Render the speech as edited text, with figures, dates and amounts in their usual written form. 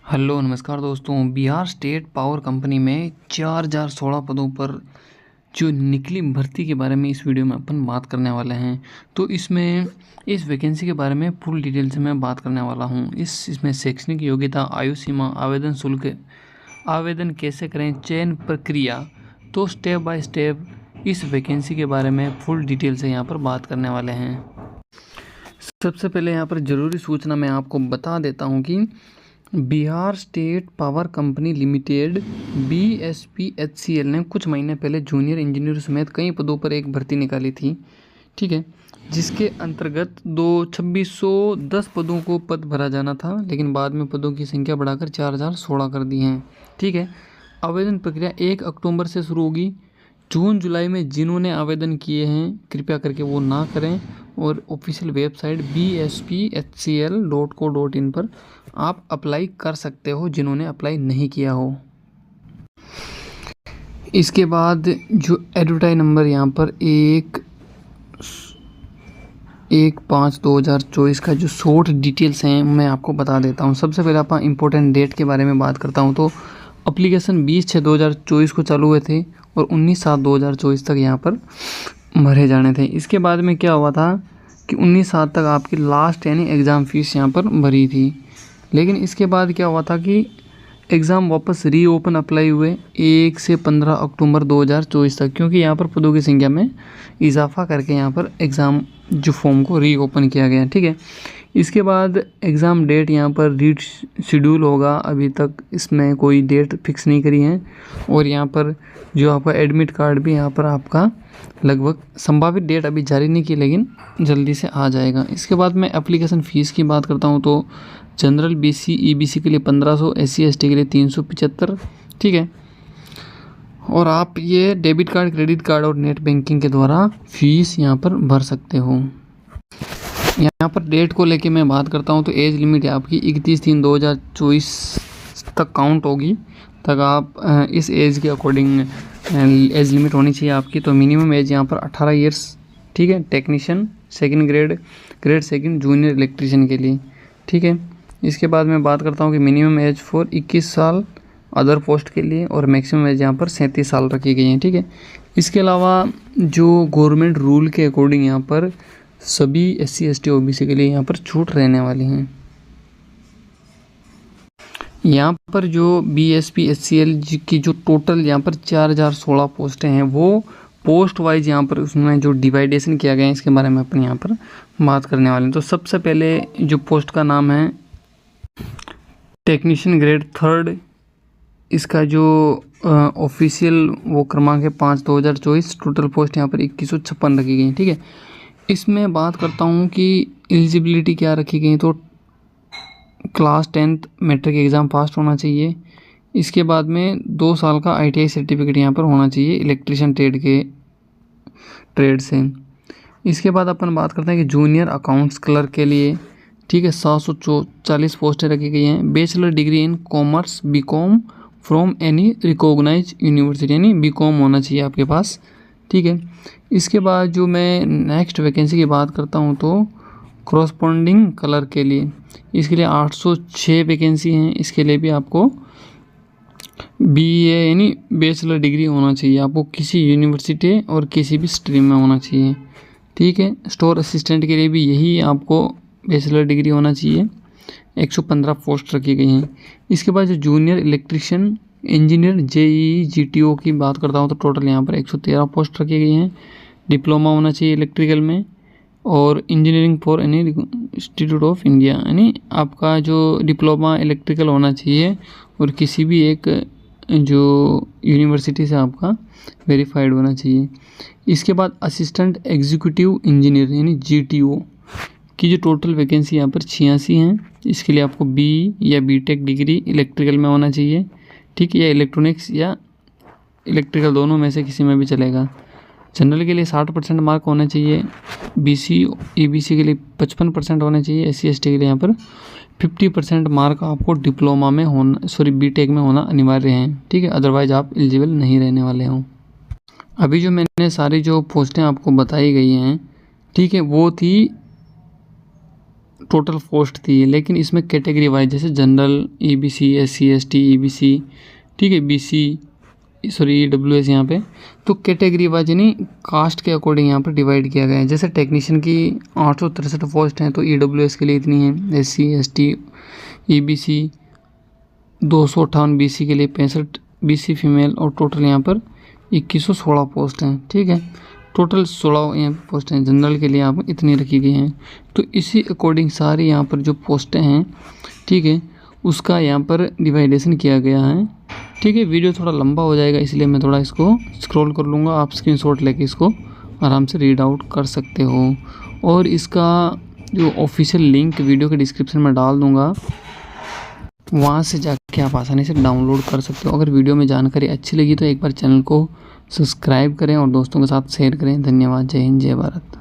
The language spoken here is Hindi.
हेलो नमस्कार दोस्तों। बिहार स्टेट पावर कंपनी में 4016 पदों पर जो निकली भर्ती के बारे में इस वीडियो में अपन बात करने वाले हैं। तो इसमें इस वैकेंसी के बारे में फुल डिटेल से मैं बात करने वाला हूं। इसमें शैक्षणिक योग्यता, आयु सीमा, आवेदन शुल्क, आवेदन कैसे करें, चयन प्रक्रिया, तो स्टेप बाय स्टेप इस वैकेंसी के बारे में फुल डिटेल से यहाँ पर बात करने वाले हैं। सबसे पहले यहाँ पर ज़रूरी सूचना मैं आपको बता देता हूँ कि Bihar state power company limited BSPHCL ने कुछ महीने पहले जूनियर इंजीनियर समेत कई पदों पर एक भर्ती निकाली थी, ठीक है, जिसके अंतर्गत 2610 पदों को पद भरा जाना था, लेकिन बाद में पदों की संख्या बढ़ाकर 4016 कर दी हैं, ठीक है। आवेदन प्रक्रिया 1 अक्टूबर से शुरू होगी। जून जुलाई में जिन्होंने आवेदन किए हैं कृपया करके वो ना करें, और ऑफिशियल वेबसाइट bspHCL.co.in पर आप अप्लाई कर सकते हो जिन्होंने अप्लाई नहीं किया हो। इसके बाद जो एडवर्टाइज नंबर यहाँ पर 1/5/2024 का जो शॉर्ट डिटेल्स हैं मैं आपको बता देता हूँ। सबसे पहले आप इम्पोर्टेंट डेट के बारे में बात करता हूँ। तो एप्लीकेशन 20/6/2024 को चालू हुए थे और 19/7/2024 तक यहाँ पर भरे जाने थे। इसके बाद में क्या हुआ था कि 19/7 तक आपकी लास्ट यानी एग्ज़ाम फ़ीस यहाँ पर भरी थी, लेकिन इसके बाद क्या हुआ था कि एग्ज़ाम वापस रीओपन अप्लाई हुए 1 से 15 अक्टूबर 2024 तक, क्योंकि यहाँ पर पदों की संख्या में इजाफा करके यहाँ पर एग्ज़ाम जो फॉर्म को रीओपन किया गया, ठीक है। इसके बाद एग्ज़ाम डेट यहाँ पर रीड शेड्यूल होगा, अभी तक इसमें कोई डेट फिक्स नहीं करी है, और यहाँ पर जो आपका एडमिट कार्ड भी यहाँ पर आपका लगभग संभावित डेट अभी जारी नहीं की, लेकिन जल्दी से आ जाएगा। इसके बाद मैं एप्लीकेशन फ़ीस की बात करता हूँ। तो जनरल BC EBC के लिए 1500, SC ST के लिए 375, ठीक है। और आप ये डेबिट कार्ड, क्रेडिट कार्ड और नेट बैंकिंग के द्वारा फीस यहाँ पर भर सकते हो। यहाँ पर डेट को लेके मैं बात करता हूँ तो एज लिमिट आपकी 31/3/2024 तक काउंट होगी, तक आप इस एज के अकॉर्डिंग एज लिमिट होनी चाहिए आपकी। तो मिनिमम एज यहाँ पर 18 ईयर्स, ठीक है, technician second grade second junior electrician के लिए, ठीक है। इसके बाद मैं बात करता हूँ कि मिनिमम एज फॉर 21 साल अदर पोस्ट के लिए, और मैक्सिमम एज यहाँ पर 37 साल रखी गई है, ठीक है। इसके अलावा जो गवर्नमेंट रूल के अकॉर्डिंग यहाँ पर सभी SC ST OBC के लिए यहाँ पर छूट रहने वाली हैं। यहाँ पर जो BSPHCL की जो टोटल यहाँ पर 4016 पोस्टें हैं, वो पोस्ट वाइज यहाँ पर उसमें जो डिवाइडेशन किया गया है इसके बारे में अपन यहाँ पर बात करने वाले हैं। तो सबसे पहले जो पोस्ट का नाम है टेक्नीशियन ग्रेड 3, इसका जो ऑफिशियल वो क्रमांक है 5/2024। टोटल पोस्ट यहाँ पर 2156 रखी गई, ठीक है। इसमें बात करता हूँ कि एलिजिबिलिटी क्या रखी गई। तो class 10th matric exam pass होना चाहिए। इसके बाद में 2 साल का ITI सर्टिफिकेट यहाँ पर होना चाहिए इलेक्ट्रीशियन ट्रेड से। इसके बाद अपन बात करते हैं कि जूनियर अकाउंट्स क्लर्क के लिए, ठीक है, 740 पोस्टें रखी गई हैं। Bachelor degree in commerce BCom from any recognise university, यानी BCom होना चाहिए आपके पास, ठीक है। इसके बाद जो मैं नेक्स्ट वैकेंसी की बात करता हूँ तो क्रॉसपॉन्डिंग कलर के लिए, इसके लिए 806 वैकेंसी हैं। इसके लिए भी आपको BA यानी बैचलर डिग्री होना चाहिए, आपको किसी यूनिवर्सिटी और किसी भी स्ट्रीम में होना चाहिए, ठीक है। स्टोर असिस्टेंट के लिए भी यही आपको बैचलर डिग्री होना चाहिए। 115 पोस्ट रखी गई हैं। इसके बाद जो junior electrician engineer JEE GTO की बात करता हूँ तो टोटल यहाँ पर 113 पोस्ट रखी गई हैं। डिप्लोमा होना चाहिए इलेक्ट्रिकल में, और engineering for any institute of India, यानी आपका जो डिप्लोमा इलेक्ट्रिकल होना चाहिए और किसी भी एक जो यूनिवर्सिटी से आपका वेरीफाइड होना चाहिए। इसके बाद असिस्टेंट एग्जीक्यूटिव इंजीनियर यानी GTO की जो टोटल वैकेंसी यहाँ पर 86 हैं। इसके लिए आपको BE या BTech डिग्री इलेक्ट्रिकल में होना चाहिए, ठीक है, या इलेक्ट्रॉनिक्स या इलेक्ट्रिकल दोनों में से किसी में भी चलेगा। जनरल के लिए 60% मार्क होने चाहिए। BC EBC के लिए 55% होने चाहिए। SC ST के लिए यहाँ पर 50% मार्क आपको डिप्लोमा में होना, BTech में होना अनिवार्य है, ठीक है, अदरवाइज आप एलिजिबल नहीं रहने वाले हों। अभी जो मैंने सारी जो पोस्टें आपको बताई गई हैं, ठीक है, वो थी टोटल पोस्ट थी, लेकिन इसमें कैटेगरी वाइज जैसे general, EBC, SC, ST, EBC, ठीक है, बीसी, सॉरी ईडब्ल्यूएस यहाँ पे, तो कैटेगरी वाइज यानी कास्ट के अकॉर्डिंग यहाँ पर डिवाइड किया गया है। जैसे टेक्नीशियन की 863 पोस्ट हैं तो ईडब्ल्यूएस के लिए इतनी है, एससी, एसटी, ईबीसी 258, बीसी के लिए 65, बीसी फीमेल, और टोटल यहाँ पर 2116 पोस्ट हैं, ठीक है। टोटल 16 यहाँ पोस्ट हैं, जनरल के लिए यहाँ पर इतनी रखी गई हैं। तो इसी अकॉर्डिंग सारी यहाँ पर जो पोस्टें हैं, ठीक है, उसका यहाँ पर डिवाइडेशन किया गया है, ठीक है। वीडियो थोड़ा लंबा हो जाएगा इसलिए मैं थोड़ा इसको स्क्रॉल कर लूँगा, आप स्क्रीनशॉट लेके इसको आराम से रीड आउट कर सकते हो। और इसका जो ऑफिशियल लिंक वीडियो के डिस्क्रिप्शन में डाल दूँगा, वहाँ से जाके आप आसानी से डाउनलोड कर सकते हो। अगर वीडियो में जानकारी अच्छी लगी तो एक बार चैनल को सब्सक्राइब करें और दोस्तों के साथ शेयर करें। धन्यवाद। जय हिंद, जय भारत।